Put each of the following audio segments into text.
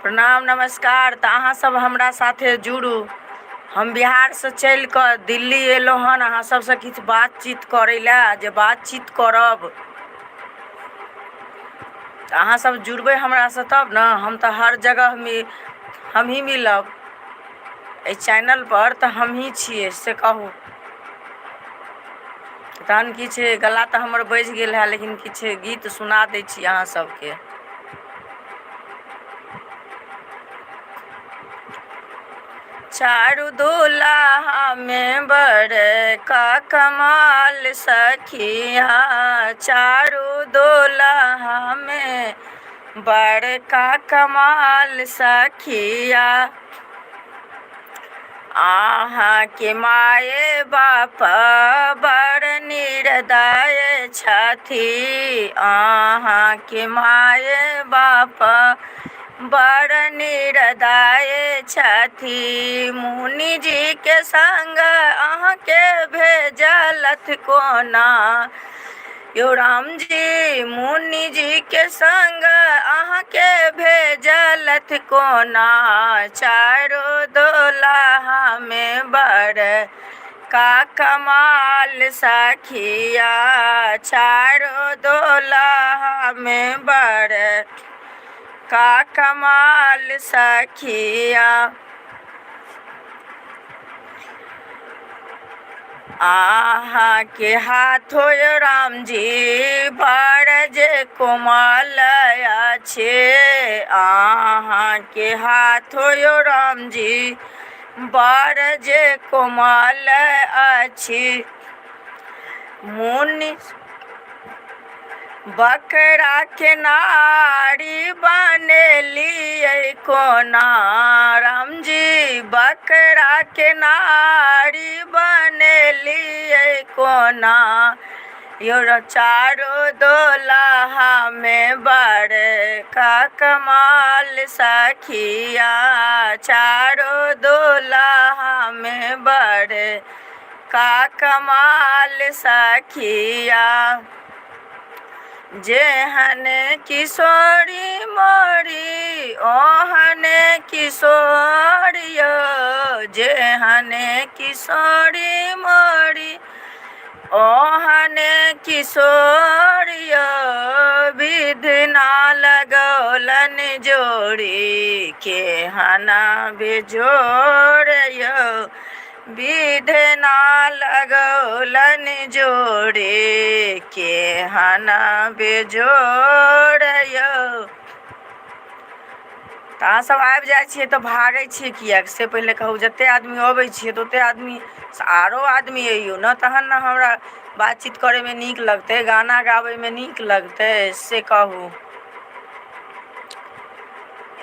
प्रणाम नमस्कार। तो अहाँ सब हमरा साथे जुड़ू। हम बिहार से चल कर दिल्ली एलहुँ हन अहाँ सबसे किछु बातचीत करे ला। जे बातचीत करब तो अहाँ सब जुड़बै हमरा से तब न। हम तो हर जगह में हम ही मिलब चैनल पर, तो हम ही छिए से कहू। तहन किछु गला तो हमर बजि गेल है, लेकिन किछु गीत सुना दै छी अहाँ सबके। चारू दुल्हा में बड़का कमाल सखिया, चारू दुल्हा में बड़का कमाल सखिया। अहाँ के माए बाप बड़ निर्दय छथि, अहाँ के माए बाप बड़ निर्दय छथि। मुनि जी के संग अहाँ के भेजलथ कोना, यो राम जी मुनि जी के संग अहाँ के भेजलथ कोना। चारो दुल्हा में बड़ का कमाल सखिया, चारो दुल्हा में बड़ का कमाल सखिया। आहा के हाथो राम जी बड़ जे कोमल अछि, आहा के हाथो राम जी बड़ जे कोमल अछि। मुनि बकरा के नारी बनेलिए कोना, राम जी बकरा के नारी बनेलिए कोना। यो चारो दुल्हा में बड़ का कमाल सखिया, चारो दुल्हा में बड़ का कमाल सखिया। जेहन किशोरी मोरी ओहन किशोरियो, जेहन किशोरी मोरी ओहन किशोरियो। विधि ना लगौलन जोड़ी केहना बेजोड़ियो, विधि ना लगौलन जोड़ी केहना बेजोड़ियो। अहाँ सब आबि जाइ छियै तऽ भागै छियै किएक से पहिले कहू। जते आदमी अबै छियै तऽ ओते आदमी आरो आदमी अइयो न, तहन न हमरा बातचीत करैमे नीक लगतै, गाना गाबैमे नीक लगतै से कहू।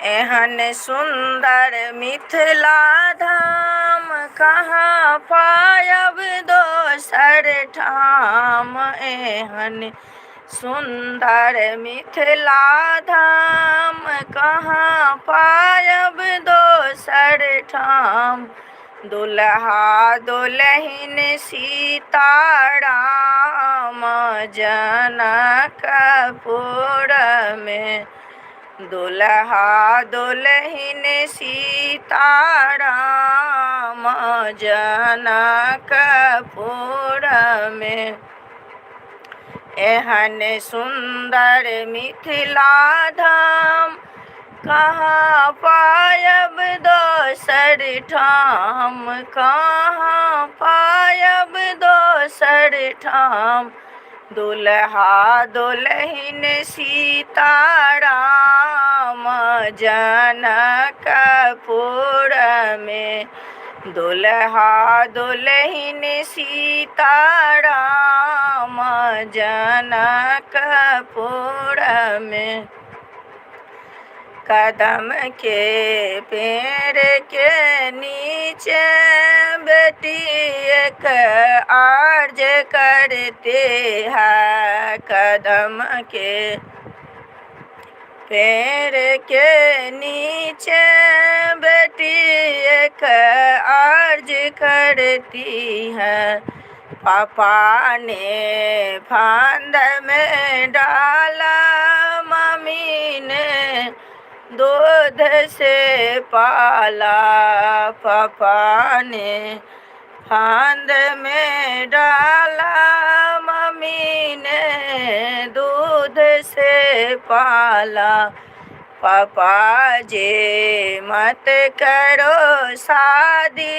एहन सुंदर मिथिला धाम कहाँ पायब दोसर ठाम, एहन सुंदर मिथिला धाम कहाँ पायब दोसर ठाम। दुल्हा दुल्हिन सीता राम जनकपुर में, दुल्हा दुल्हिन सीता राम जनकपुर में। एहन सुंदर मिथिला धाम कहाँ पायब दोसर ठाम, कहाँ पायब दोसर ठाम। दुल्हा दुल्हिन सीता राम जनकपुर में, दुल्हा दुल्हिन सीता राम जनकपुर में। कदम के पेड़ के नीचे बेटी एक अर्ज करते हैं, कदम के पेड़ के नीचे बेटी एक अर्ज करती है। पापा ने फांद में डाला, मम्मी ने दूध से पाला, पापा ने फांद में डाला, मम्मी ने दूध से पाला। पापा जी मत करो शादी,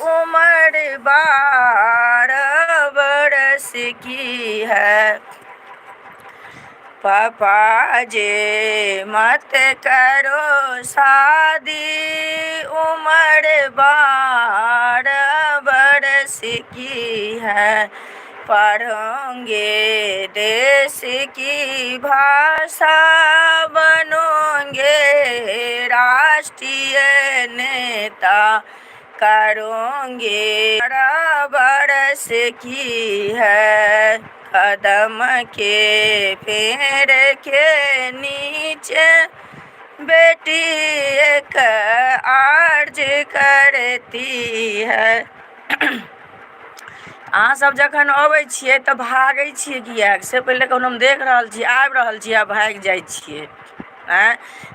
उम्र 12 बरस की है। पापा जी मत करो शादी, उम्र 12 बरस की है। पढ़ोगे देश की भाषा, बनोगे राष्ट्रीय नेता, करोगे 12 बरस की है। कदम के पेड़ के नीचे बेटी एक अर्ज करती है। अहाँ सब जखन अबै छियै तऽ भागै छियै किएक? से पहिले कहूँ हम देख रहल छी, आबि रहल छी आ भागि जाइ छियै।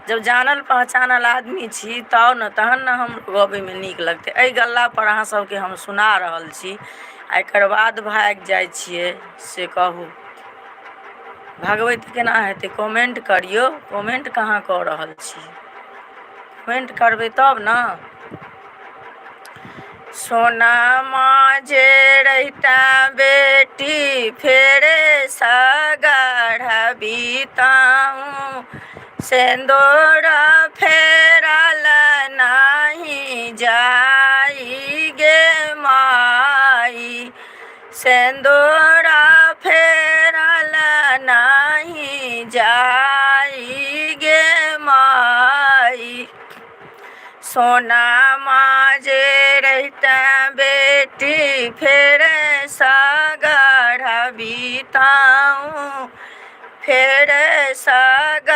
जब जानल पहचानल आदमी छी तब ने, तहन ने हम गबैमे नीक लगतै। एहि गल्लापर अहाँ सबके हम सुना रहल छी, आ एकर बाद भागि जाइ छियै, से कहू। भगबै तऽ केना हेतै? कमेंट करियौ। कमेंट कहाँ कऽ रहल छी? कमेंट करबै तब ने। सोनामा जे रहिता बेटी, फेरे सगढ़बिताऊँ, सिंदूरा फेरल नाही जाई गे माई, सिंदूरा फेरल नाही जाई गे माई। सोनामा जे रहिता बेटी, फेर सगढ़बिताऊँ, फेर सगढ़बिताऊँ,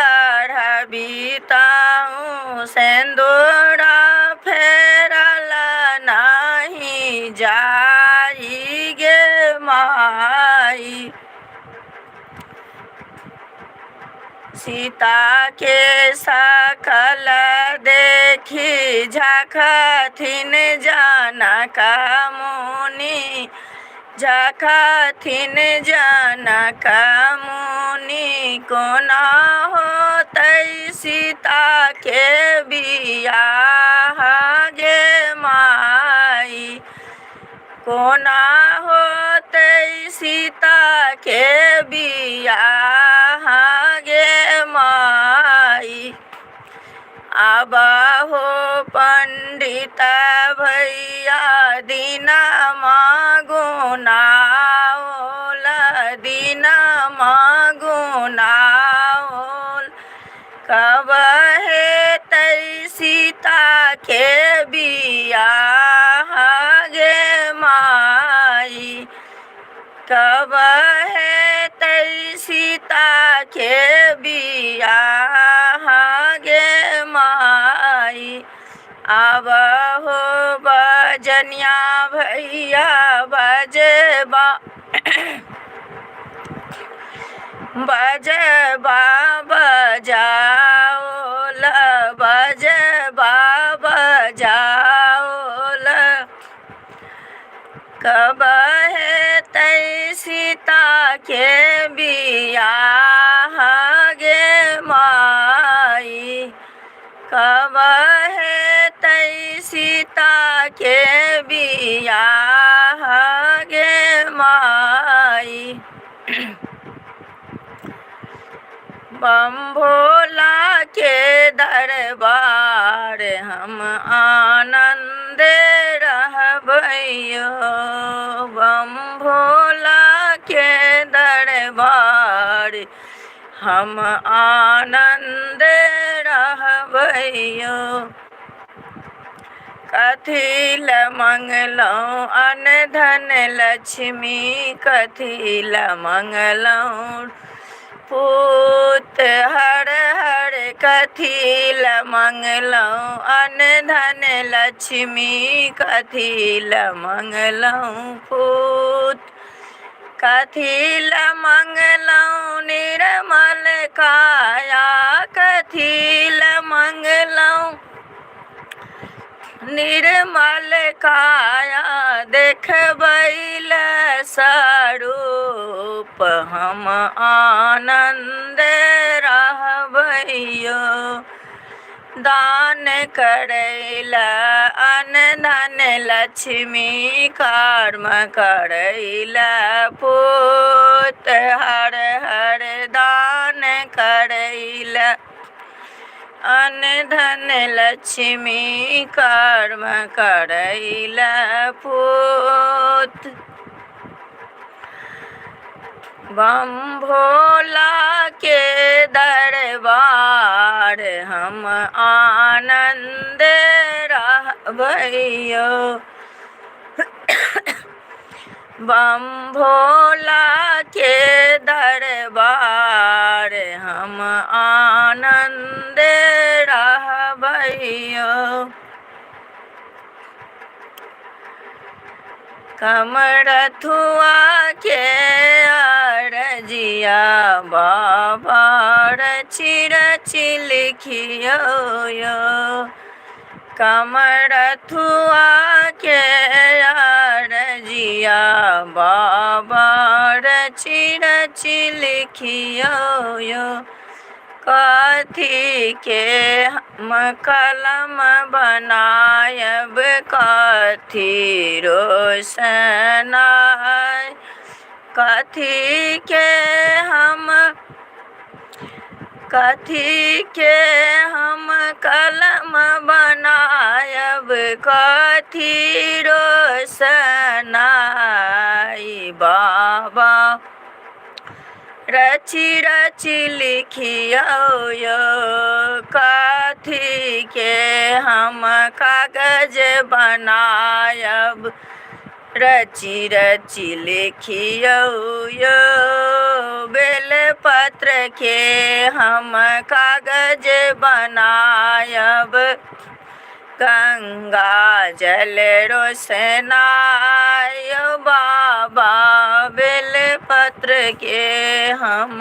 सिंदूरा फेरल नाही जाई गे माई। सीता के सकल देखी, झखथिन जनक मुनि, झखथिन जनक मुनि, कोना होतै सीता के बियाह गे माई, कोना होतै सीता के बियाह गे माई। आब हो पंडित भैया दीनमा गुनाओल, दीनमा गुनाओल, कब हेतै सीता के बियाह गे माई, कब हेतै सीता के बियाह गे माई। आब हो बजनिया भैया बजबा, बजबा बजाओल, बजबा बजाओल, कब हेतै सीता के बियाह गे माई, कब हेतै सीता के बियाह गे माई। बम भोला के दरबार हम आनंद रहबैयो, बम भोला के दरबार हम आनंद रहबैयो। कथी ल मंगलौं अन्न धन लक्ष्मी, कथी ल मंगलौं पूत हर हर, कथी ल मंगलौं अन्न धन लक्ष्मी, कथी ल मंगलौं पूत, कथी ला मंगलौ निर्मल काया, कथी ला मंगलौ निर्मल काया, देखबै ला स्वरूप हम आनंद रहबैयो। दान करैला अन्न धन लक्ष्मी, कर्म करैला पुत हर हर। दान करैला अन्न धन लक्ष्मी, कर्म करैला पुत। बम भोला के दरबार हम आनंद रहबैयो। बम भोला के दरबार हम आनंद रहबैयो। कमरथुआ के अरजिया बाबा रचि रचि लिखियो यो। कमरथुआ के अरजिया बाबा रचि रचि लिखियो यो। कथी के हम कलम बनायब, कथी रोशनाई। कथी के हम कलम बनायब, कथी रोशनाई। बाबा रचि रचि लिखियो यो। कथी के हम कागज बनायब, रचि रचि लिखियो यो। बेलपत्र के हम कागज बनायब, गंगा जल रोशनाई। बाबा बेलपत्र के हम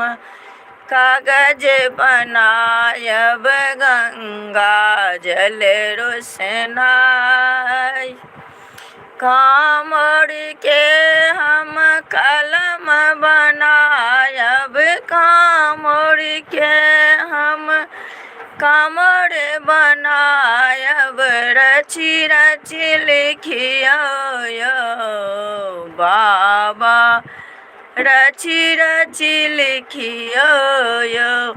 कागज बनायब, गंगा जल रोशनाई। कामर के हम कलम बनायब, कामर के हम कामर बनायब, रचि रचि लिखियो यो। बाबा रचि रचि लिखियो यो।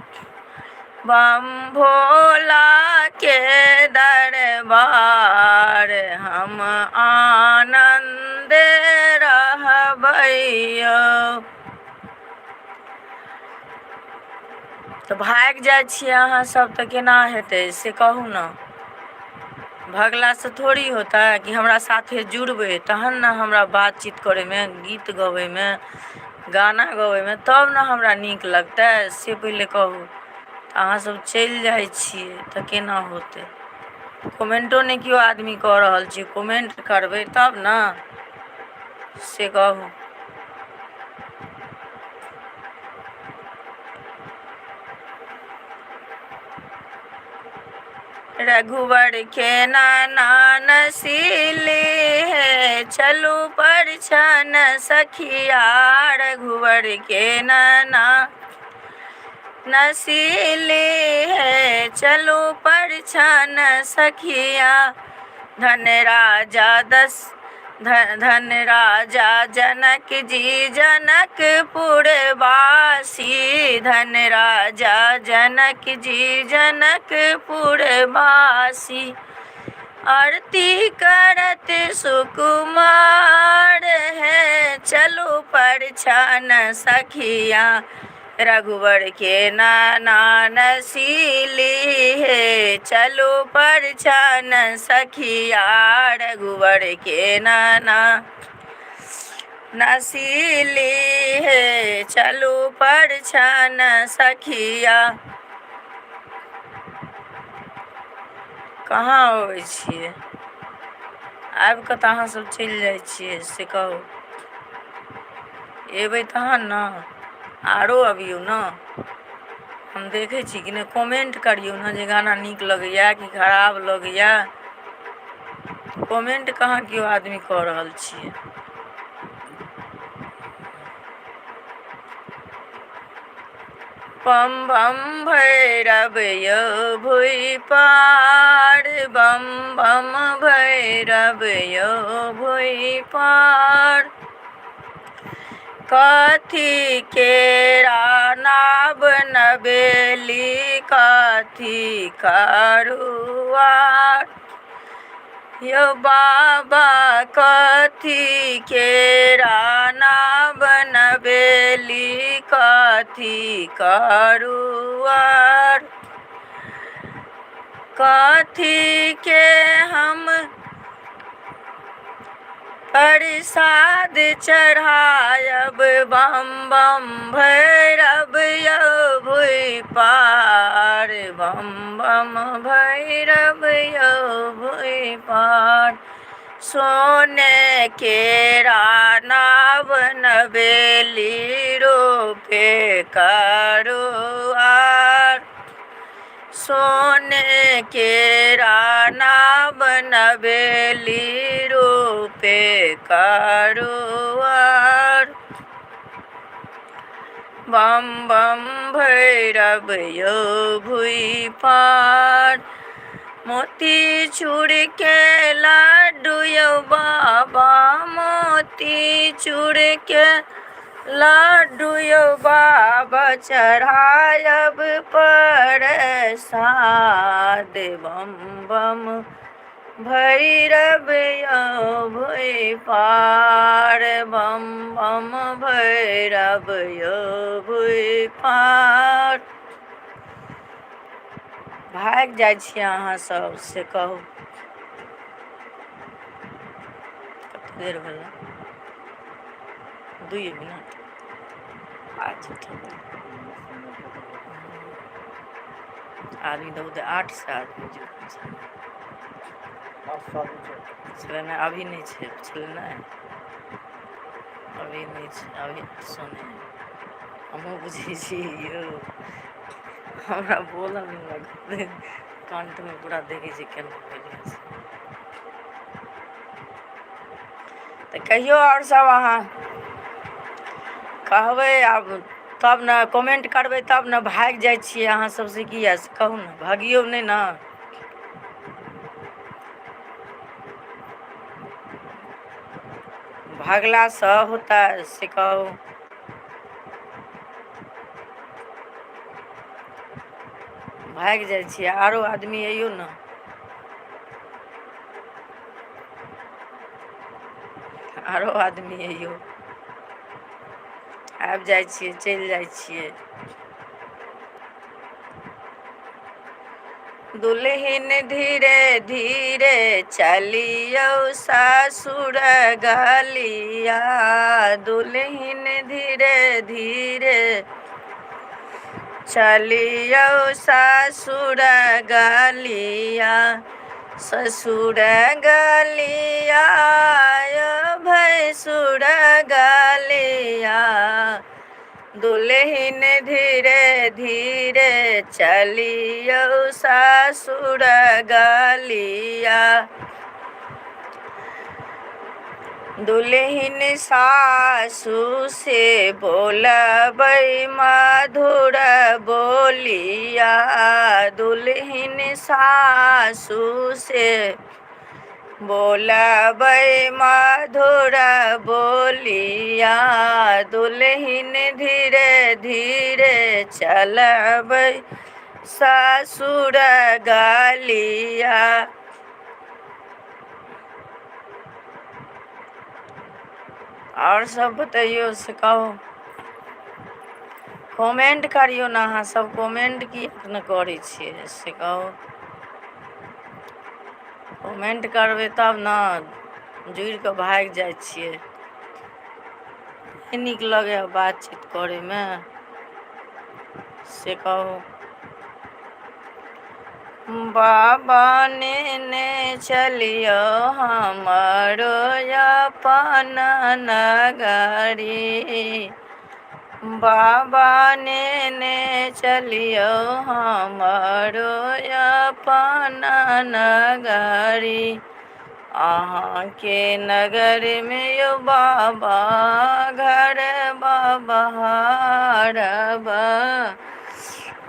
बम भोला के दरबार हम आनंद रहबैयो। तऽ भागि जाइ छियै अहाँ सब तऽ केना हेतै से कहू ने। भगलासँ थोड़ी होता कि हमरा साथे जुड़बै तहन ने हमरा बातचीत करैमे, गीत गबैमे, गाना गबैमे तब ने हमरा नीक लगतै। से पहिले कहू। अहाँ सब चलि जाइ छियै तऽ केना होतै। कमेंटो नहि केओ आदमी कऽ रहल छै। कमेंट करबै तब ने से कहू। रघुवर के नाना नसीली है, चलू परछन सखिया। रघुवर के नाना नसीली है, चलू परछन सखिया। धन राजा जनक जी जनकपुर वासी। धन राजा जनक जी जनकपुर वासी। आरती करत सुकुमार है, चलो परछन सखिया। रघुवर के नाना नसीली है, चलो परछन सखिया। रघुवर के नाना नसीली है, चलो परछन सखिया। कहाँ अबै छियै? आबि कऽ तऽ अहाँ सब चलि जाइ छियै से कहू। एबै तहन ने, आरो अबियौ ने। हम देखै छी कि नहि, कमेंट करियौ ने जे गाना नीक लगैए कि खराब लगैए। कमेंट कहाँ केओ आदमी कऽ रहल छियै। बम बम भैरव यौ भुइ पार, बम बम भैरव यौ भुइ पार। कथी केरा नाव नवेली, कथी करुआर। यौ बाबा कथी केरा नाव नवेली, कथी करुआर। कथी के हम प्रसाद चढ़ायब, बम बम भैरव यौ भुइ पार, बम बम भैरव यौ भुइ पार। सोने केरा नाव नवेली, रोपे करुआर। सोने केरा नाव नवेली, रोपे करुआर। बम बम भैरव यौ भुइ पार। मोती चूर के लड्डू यौ बाबा, मोती चूर के लड्डू यौ बाबा, चढ़ायब प्रसाद, बम बम भैरव यौ भुइ पार, बम बम भैरव यौ भुइ पार। भागि जाइ छियै अहाँ सब से कहू। कतेक देर भेलै? 2 मिनट। अच्छा ठीक है। आदमी तो 8 से आदमी छलै नहि, अभी नहीं छै, छलै नहि, अभी नहीं छै, अभी सुने हमहूँ बुझै छी यौ, हमरा बोलऽ नहीं लगतै, कंठमे पूरा देखै छी केना भेलै से। तऽ कहियो आओर सब अहाँ कहबै आब, तब ने कमेंट करबै, तब ने। भागि जाइ छियै अहाँ सबसे किया से कहू ने, भागियौ नहि ने। भागलासँ होता से कहू। भागि जाइ छियै, आरो आदमी अइयौ ने। आरो आदमी अइयौ। आबि जाइ छियै, चलि जाइ छियै। दुल्हिन धीरे धीरे चलियौ ससुर गलिया, दुल्हिन धीरे धीरे चलियौ ससुर गलिया, ससुर गलिया यौ भैंसुर गलिया। दुल्हिन धीरे धीरे चलियौ ससुर गलिया, दुल्हिन सासु से बोलबै मधुर बोलिया, दुल्हिन सासु से बोलबै मधुर बोलिया, दुल्हिन धीरे धीरे चलबै ससुर गलिया। और सब बतैयौ से कहू। कमेंट करियौ ने अहाँ सब, कमेंट किएक नहि करै छियै से कहू। कमेंट करबै तब ने, जुड़ि कऽ भागि जाइ छियै। नहि नीक लगैए बातचीत करैमे से कहू। बाबा नेने चलियौ हमरो अपन नगरी, बाबा ने चलियो हमरो अपन नगरी। अहाँ के नगर में यो बाबा घर बहारब।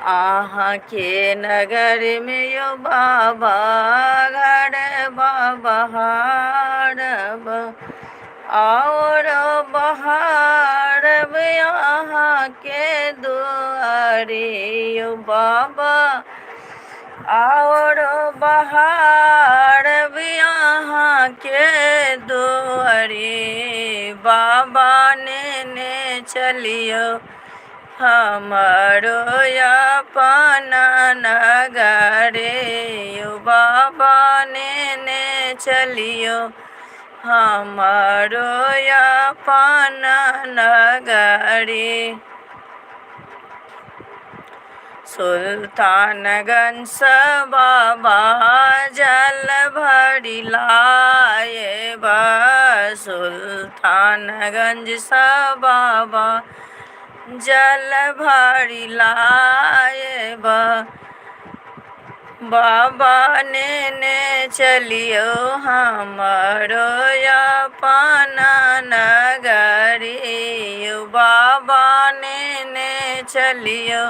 अहाँ के नगर में यो बाबा घर बहारब। और बहारब अहाँ के दुआरे यो बाबा। और बहारब अहाँ के दुआरे। बाबा ने चलियो हमरो अपन नगरे। यो बाबा ने चलियो हमरो अपन नगरी। सुल्तानगंज से बाबा जल भरी लाएब। सुल्तानगंज से बाबा जल भरी लाएब। बाबा ने चलियो हमरो अपन नगरी। बाबा ने चलियो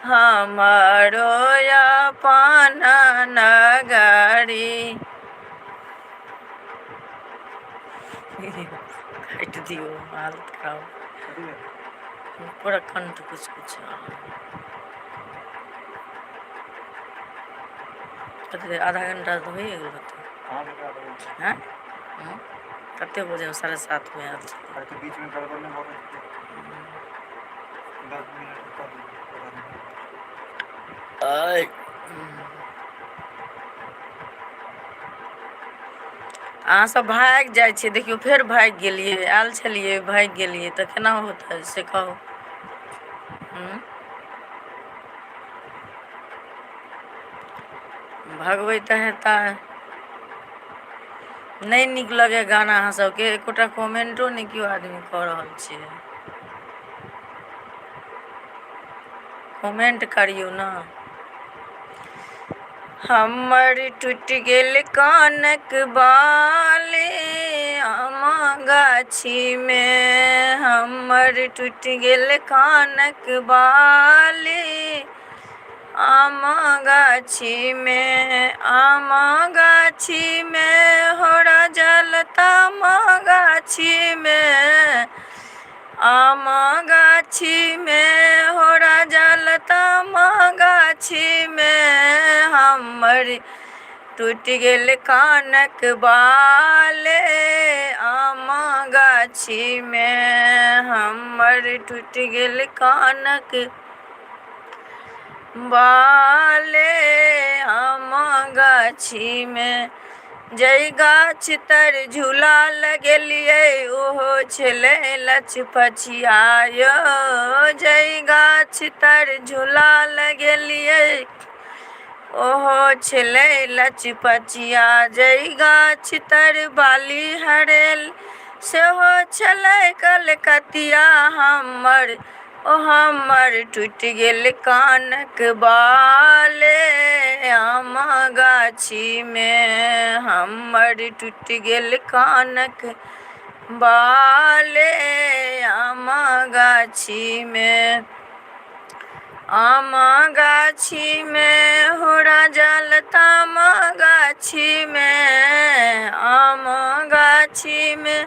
हमरो अपन नगरी। काट दियो, हालत खराब पूरा कंठ कुछ आधा घंटा तो हो गेल होते। हैं कते बजे 7:30 में आयल छलै। बीच में गड़बड़ नहीं हो रही। 10 मिनट अहाँ सब भागि जाइ छियै, देखियौ फेर भागि गेलियै। आयल छलियै भागि गेलियै तऽ केना होतै से कहू। भगबै तऽ हेतै। नहीं नीक लगे गाना अहाँ सबके, एकोटा कमेंटो नहीं क्यों आदमी कऽ रहल छियै। कमेंट करियो ना। हमर टूट गेल कानक बाली आम गाछी में। हमर टूट गेल कानक बाली आम गाछी में। आम गाछी में होरा जलता आम गाछी में। आम गाछी में होरा जलता आम गाछी में। हमर टूट गेल कानक बाले आम गाछी में। हमर टूट गेल कानक बाले आम गाछी में। जय गाछ तर झूला लगेलिए ओहो छलै लचपचिया यो। जय गाछ तर झूला लगेलिए ओहो छलै लचपचिया। जय गाछ तर बाली हरेल सेहो छलै कलकतिया। हमर टूट गेल कानक बाले आम गाछी में। हमर टूट गेल कानक बाले आम गाछी में। आम गाछी में होरा जलता आम गाछी में। आम गाछी में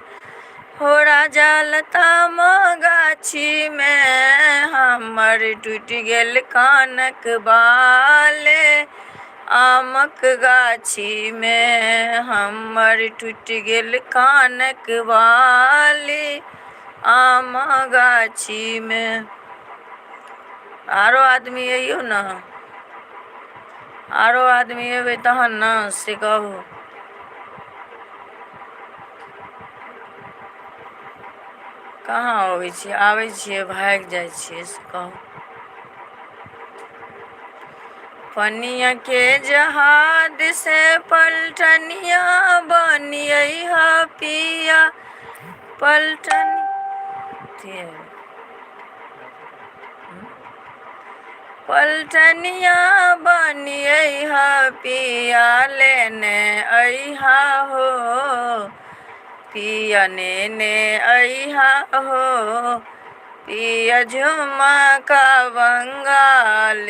होरा जलता आम गाछी में। हमर टूट गेल कानक बाले आमक गाछी में। हमर टूट गेल कानक बाली आम गाछी में। आरो आदमी अइयो ना, आरो आदमी अयबै तहन ना से कहू। कहाँ अबै छियै, आबै छियै भागि जाइ छियै से कहू। पनिया के जहाज से पलटनिया बनियै ह पिया। पलटन अथी है पलटनिया बनिया पिया लेने अहा हो पिया ने अहा हो पिया झुमका बंगाल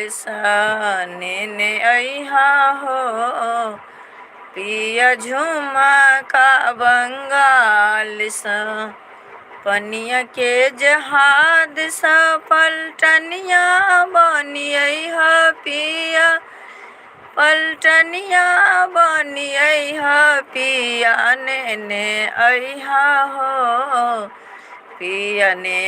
ने अहा हो पिया झुमका बंगाल पनिया के जहाद सा पलटनिया बनिया पिया पलटनिया बनिया पिया ने अहा हो पिया ने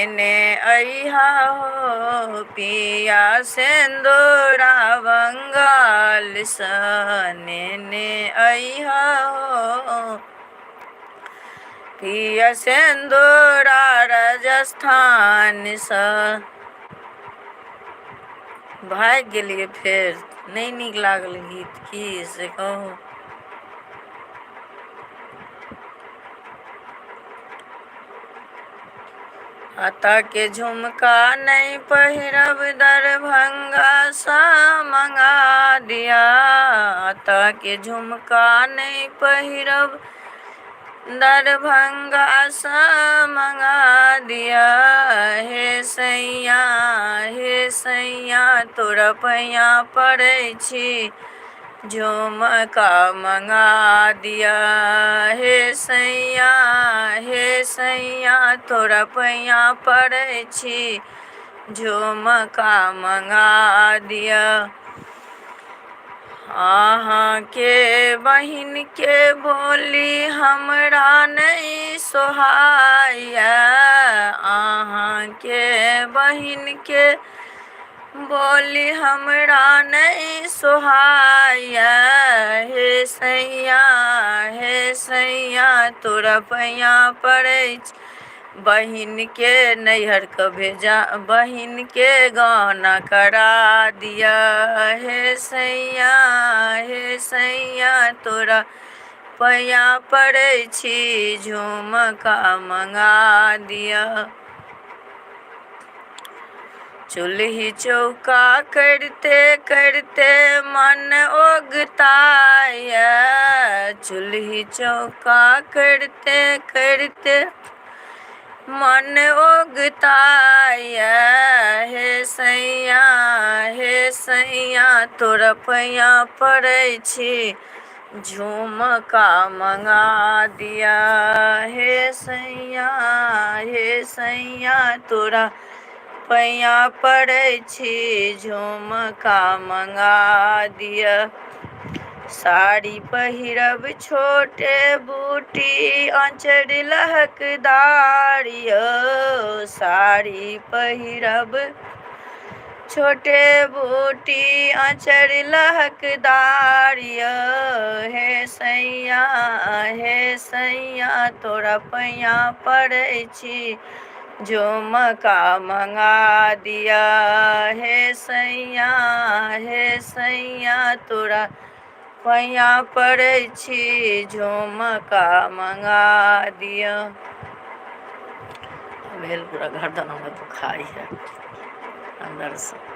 अहा हो पिया सिंदूरा बंगाल ने अहा हो पिया सिंदूरा राजस्थान सा भाग गेलिए फेर नहीं नीक लागल गीत की से कहू हाथा के झुमका नहीं पहिरब दरभंगा सा मंगा दिया हाथा के झुमका नहीं पहिरब दरभंगा सा मंगा दिया हे सैया तोरा पैया पड़ै छी झुमका मंगा दिया हे सैया तोरा पैया पड़ै छी झुमका मंगा दिया अहाँ के बहिन के बोली हमरा नहीं सोहाया अहाँ के बहिन के बोली हमरा नहीं सोहाया हे सैया तोरा पैया पड़ै बहिन के नैहर क भेजा बहिन के गाना करा दिया हे सैया तोरा पैया पड़ै छी झुमका मंगा दिया चूल्ही चौका करते करते मन ओगताया चूल्ही चौका करते करते मन ओगताया हे सैया तोरा पैया पड़ै छी झुमका मंगा दिया हे सैया तोरा पैया पड़ै छी झुमका मंगा दिया साड़ी पहिरब छोटे बूटी आँचर लहकदार साड़ी पहिरब छोटे बूटी आँचर लहकदार हे सैया तोरा पैया पड़ै छी झुमका मंगा दिया हे सैया तोरा पैया पड़ै छी झुमका मंगा दिया भेल पूरा गर्दन में दुखाई है अंदर से।